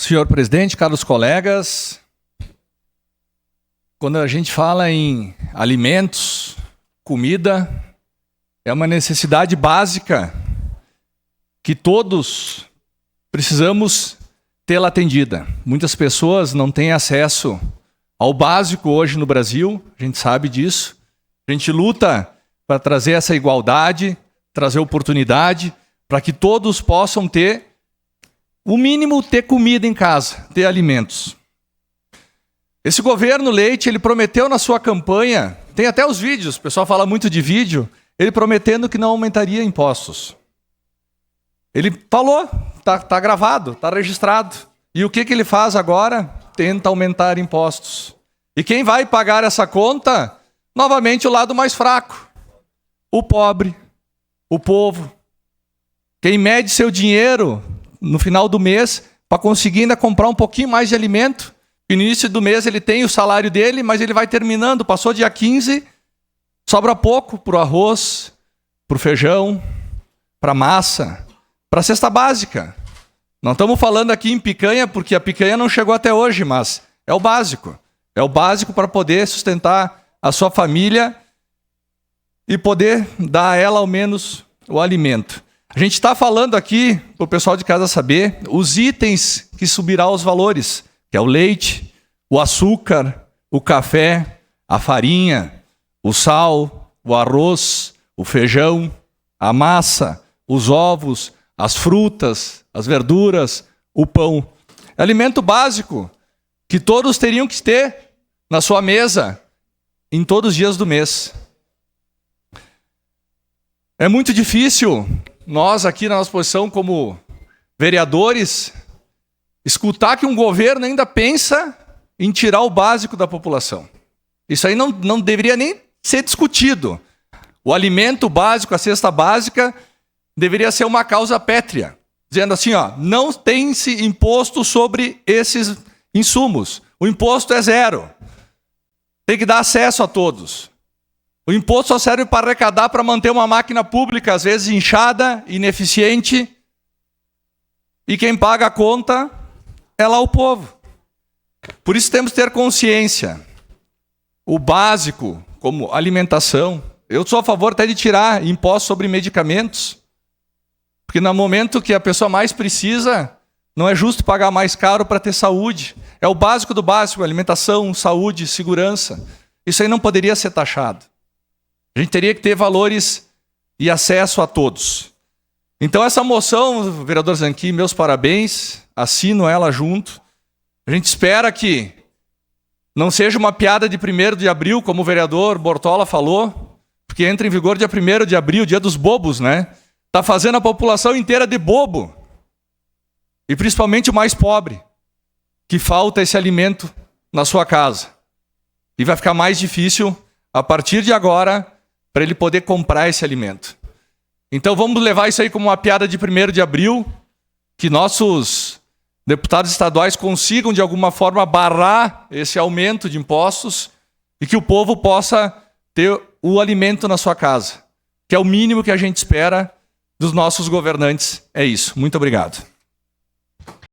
Senhor presidente, caros colegas, quando a gente fala em alimentos, comida, é uma necessidade básica que todos precisamos tê-la atendida. Muitas pessoas não têm acesso ao básico hoje no Brasil, a gente sabe disso. A gente luta para trazer essa igualdade, trazer oportunidade, para que todos possam ter o mínimo, ter comida em casa, ter alimentos. Esse governo Leite, ele prometeu na sua campanha, tem até os vídeos, o pessoal fala muito de vídeo, ele prometendo que não aumentaria impostos. Ele falou, tá gravado, tá registrado. E o que ele faz agora? Tenta aumentar impostos. E quem vai pagar essa conta? Novamente o lado mais fraco. O pobre, o povo. Quem mede seu dinheiro no final do mês para conseguir ainda comprar um pouquinho mais de alimento. No início do mês ele tem o salário dele, mas ele vai terminando. Passou dia 15, sobra pouco para o arroz, para o feijão, para a massa, para a cesta básica. Não estamos falando aqui em picanha, porque a picanha não chegou até hoje, mas é o básico. É o básico para poder sustentar a sua família e poder dar a ela ao menos o alimento. A gente está falando aqui, para o pessoal de casa saber, os itens que subirão os valores, que é o leite, o açúcar, o café, a farinha, o sal, o arroz, o feijão, a massa, os ovos, as frutas, as verduras, o pão. É alimento básico que todos teriam que ter na sua mesa em todos os dias do mês. É muito difícil nós aqui na nossa posição como vereadores escutar que um governo ainda pensa em tirar o básico da população. Isso aí não deveria nem ser discutido. O alimento básico, a cesta básica, deveria ser uma causa pétrea, dizendo assim, ó, não tem-se imposto sobre esses insumos. O imposto é zero. Tem que dar acesso a todos. O imposto só serve para arrecadar, para manter uma máquina pública, às vezes inchada, ineficiente. E quem paga a conta é lá o povo. Por isso temos que ter consciência. O básico, como alimentação. Eu sou a favor até de tirar impostos sobre medicamentos. Porque no momento que a pessoa mais precisa, não é justo pagar mais caro para ter saúde. É o básico do básico, alimentação, saúde, segurança. Isso aí não poderia ser taxado. A gente teria que ter valores e acesso a todos. Então essa moção, vereador Zanquim, meus parabéns, assino ela junto. A gente espera que não seja uma piada de 1º de abril, como o vereador Bortola falou, porque entra em vigor dia 1º de abril, dia dos bobos, né? Está fazendo a população inteira de bobo. E principalmente o mais pobre, que falta esse alimento na sua casa. E vai ficar mais difícil, a partir de agora, para ele poder comprar esse alimento. Então vamos levar isso aí como uma piada de 1º de abril, que nossos deputados estaduais consigam de alguma forma barrar esse aumento de impostos e que o povo possa ter o alimento na sua casa, que é o mínimo que a gente espera dos nossos governantes. É isso. Muito obrigado.